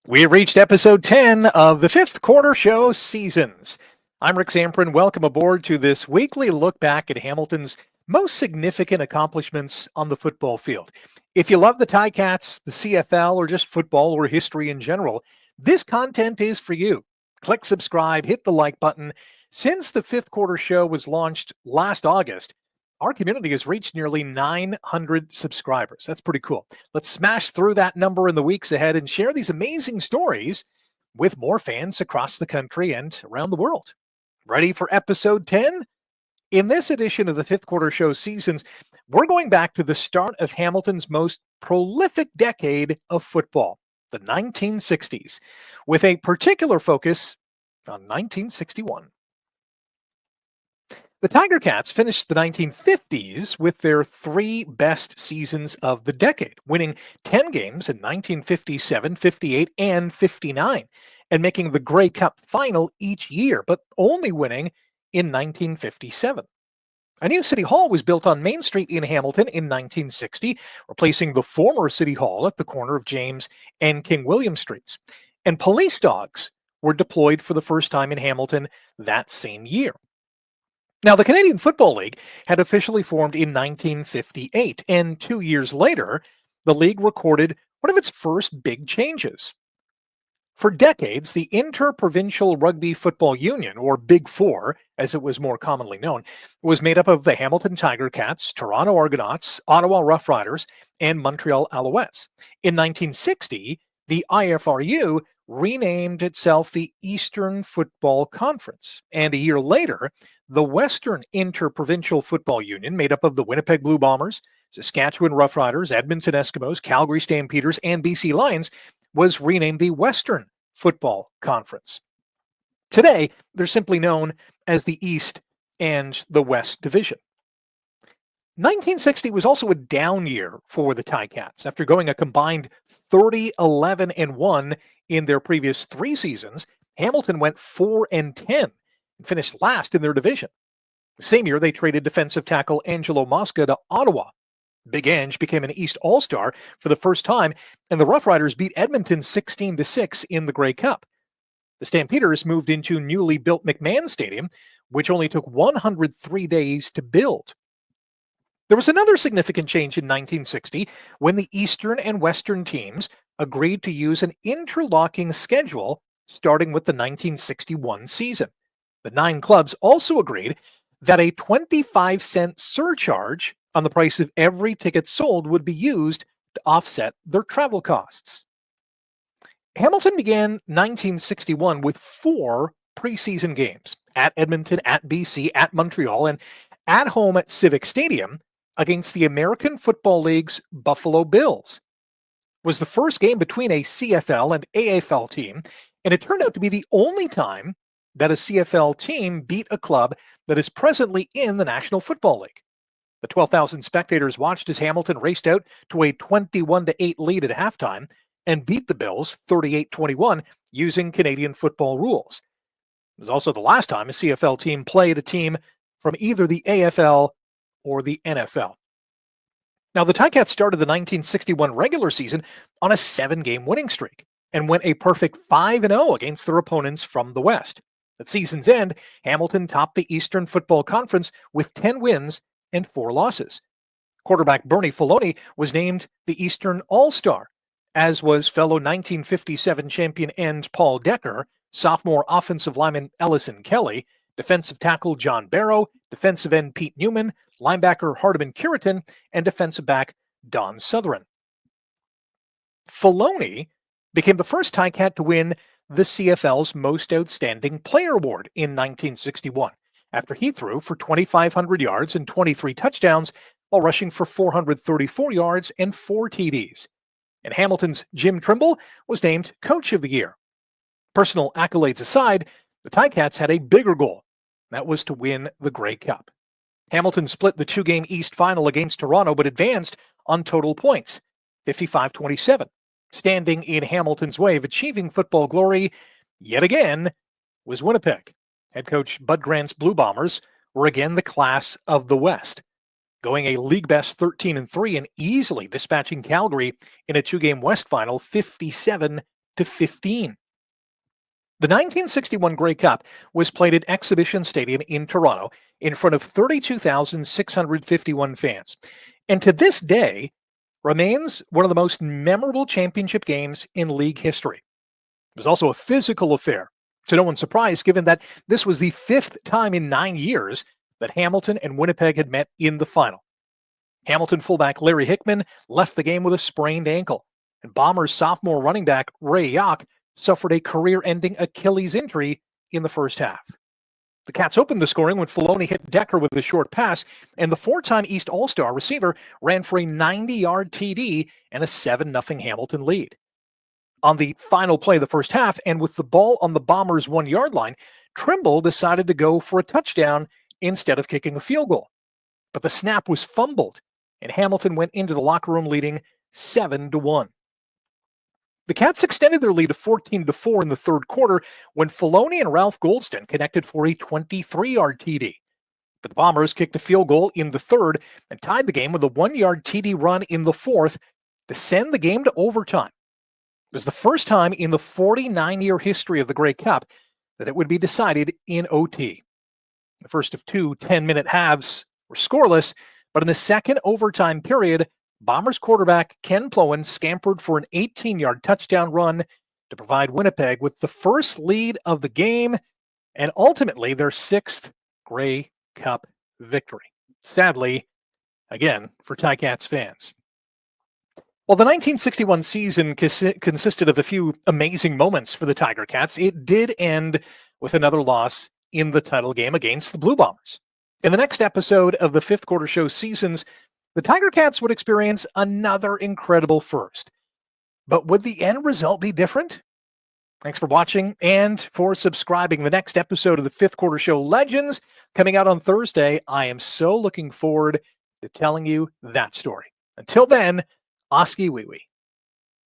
We have reached episode 10 of the fifth quarter show seasons. I'm Rick Zamprin. Welcome aboard to this weekly look back at Hamilton's most significant accomplishments on the football field. If you love the Ticats, the CFL, or just football or history in general, this content is for you. Click subscribe, hit the like button. Since the fifth quarter show was launched last August, our community has reached nearly 900 subscribers. That's pretty cool. Let's smash through that number in the weeks ahead and share these amazing stories with more fans across the country and around the world. Ready for episode 10? In this edition of the fifth quarter show seasons, we're going back to the start of Hamilton's most prolific decade of football, the 1960s, with a particular focus on 1961. The Tiger Cats finished the 1950s with their three best seasons of the decade, winning 10 games in 1957, 58, and 59, and making the Grey Cup final each year, but only winning in 1957. A new city hall was built on Main Street in Hamilton in 1960, replacing the former city hall at the corner of James and King William Streets. And police dogs were deployed for the first time in Hamilton that same year. Now, the Canadian Football League had officially formed in 1958, and 2 years later, the league recorded one of its first big changes. For decades, the Inter-Provincial Rugby Football Union, or Big Four, as it was more commonly known, was made up of the Hamilton Tiger Cats, Toronto Argonauts, Ottawa Rough Riders, and Montreal Alouettes. In 1960, the IFRU renamed itself the Eastern Football Conference, and a year later, the Western Inter-Provincial Football Union, made up of the Winnipeg Blue Bombers, Saskatchewan Rough Riders, Edmonton Eskimos, Calgary Stampeders, and BC Lions, was renamed the Western Football Conference. Today, they're simply known as the East and the West Division. 1960 was also a down year for the Ticats. After going a combined 30-11-1 in their previous three seasons, Hamilton went 4-10 and finished last in their division. The same year, they traded defensive tackle Angelo Mosca to Ottawa. Big Ange became an East All-Star for the first time, and the Rough Riders beat Edmonton 16-6 in the Grey Cup. The Stampeders moved into newly built McMahon Stadium, which only took 103 days to build. There was another significant change in 1960 when the Eastern and Western teams agreed to use an interlocking schedule starting with the 1961 season. The 9 clubs also agreed that a 25-cent surcharge on the price of every ticket sold would be used to offset their travel costs. Hamilton began 1961 with 4 preseason games at Edmonton, at BC, at Montreal, and at home at Civic Stadium against the American Football League's Buffalo Bills. It was the first game between a CFL and AFL team, and it turned out to be the only time that a CFL team beat a club that is presently in the National Football League. The 12,000 spectators watched as Hamilton raced out to a 21-8 lead at halftime and beat the Bills 38-21 using Canadian football rules. It was also the last time a CFL team played a team from either the AFL or the NFL. Now, the Ticats started the 1961 regular season on a 7-game winning streak and went a perfect 5-0 against their opponents from the West. At season's end, Hamilton topped the Eastern Football Conference with 10 wins and 4 losses. Quarterback Bernie Filoni was named the Eastern All-Star, as was fellow 1957 champion end Paul Decker, sophomore offensive lineman Ellison Kelly, defensive tackle John Barrow, defensive end Pete Newman, linebacker Hardeman Curitin, and defensive back Don Southern. Filoni became the first Ticat to win the CFL's Most Outstanding Player Award in 1961, after he threw for 2,500 yards and 23 touchdowns while rushing for 434 yards and 4 TDs. And Hamilton's Jim Trimble was named Coach of the Year. Personal accolades aside, the Ticats had a bigger goal. That was to win the Grey Cup. Hamilton split the 2-game East Final against Toronto, but advanced on total points, 55-27. Standing in Hamilton's way of achieving football glory, yet again, was Winnipeg. Head coach Bud Grant's Blue Bombers were again the class of the West, going a league-best 13-3 and easily dispatching Calgary in a 2-game West Final 57-10. 15. The 1961 Grey Cup was played at Exhibition Stadium in Toronto in front of 32,651 fans, and to this day remains one of the most memorable championship games in league history. It was also a physical affair, to no one's surprise, given that this was the 5th time in 9 years that Hamilton and Winnipeg had met in the final. Hamilton fullback Larry Hickman left the game with a sprained ankle, and Bombers sophomore running back Ray Yauch suffered a career-ending Achilles injury in the first half. The Cats opened the scoring when Filoni hit Decker with a short pass, and the 4-time East All-Star receiver ran for a 90-yard TD and a 7-0 Hamilton lead. On the final play of the first half, and with the ball on the Bombers' 1-yard line, Trimble decided to go for a touchdown instead of kicking a field goal. But the snap was fumbled, and Hamilton went into the locker room leading 7-1. The Cats extended their lead to 14-4 in the third quarter when Filoni and Ralph Goldston connected for a 23-yard TD. But the Bombers kicked a field goal in the third and tied the game with a 1-yard TD run in the fourth to send the game to overtime. It was the first time in the 49-year history of the Grey Cup that it would be decided in OT. The first of two 10-minute halves were scoreless, but in the second overtime period, Bombers quarterback Ken Plowen scampered for an 18-yard touchdown run to provide Winnipeg with the first lead of the game and ultimately their 6th Grey Cup victory. Sadly, again, for Ticats fans. While the 1961 season consisted of a few amazing moments for the Tiger Cats, it did end with another loss in the title game against the Blue Bombers. In the next episode of the Fifth Quarter Show seasons, the Tiger Cats would experience another incredible first. But would the end result be different? Thanks for watching and for subscribing. The next episode of the Fifth Quarter Show Legends coming out on Thursday. I am so looking forward to telling you that story. Until then, Oski Wee Wee.